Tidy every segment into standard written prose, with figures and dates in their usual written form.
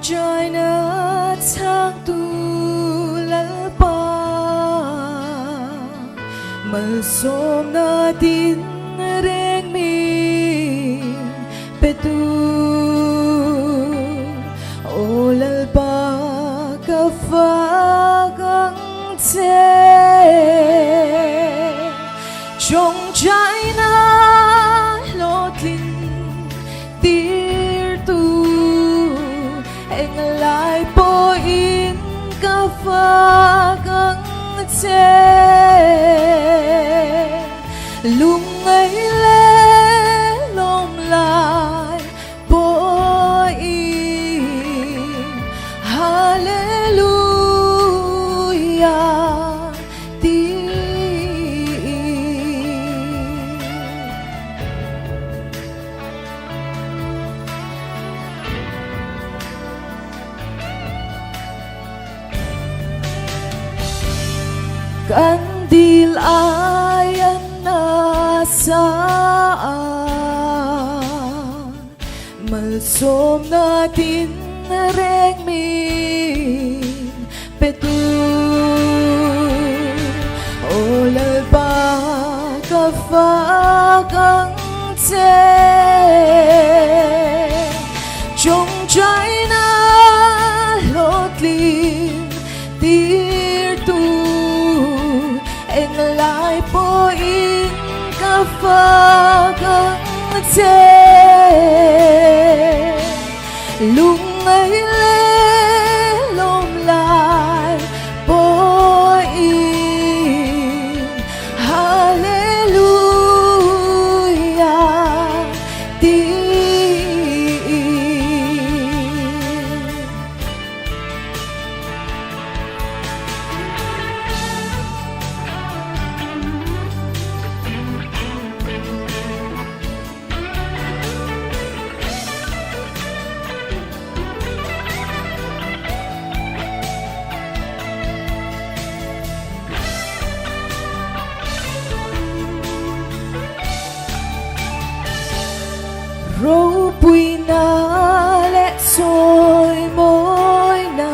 trai na thang tu lal pa mal som na tin reng mi petu o lal pa ka fa gang che trong trái na lo tin tir tu anh lại po in ka fa gang che lung ấy lẽ lom lại po in hallelujah tin kandil ayan nasaan malsom natin reng min petu olal pa ka fa gang che trong trái na lót lim tir tu anh lại po in ka fa gang che lung ấy lẽ lom lại po in hallelujah tin râu bùi na lẽ xôi môi na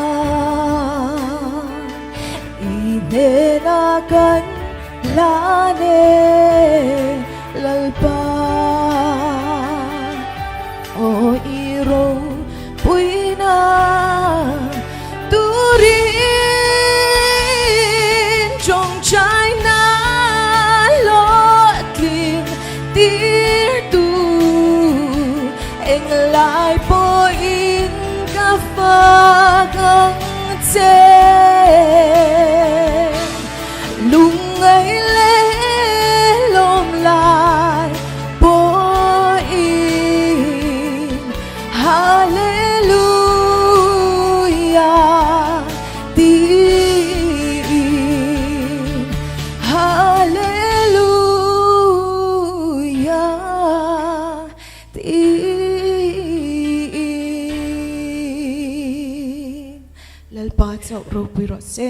y nê na cánh lá nê lal pa o y râu bùi na tu rin trong trái na lót liền tir tu anh lại po in ka fa gang che lung ấy lẽ lom lại po in hallelujah tin hallelujah tin lalpat sa ropi rose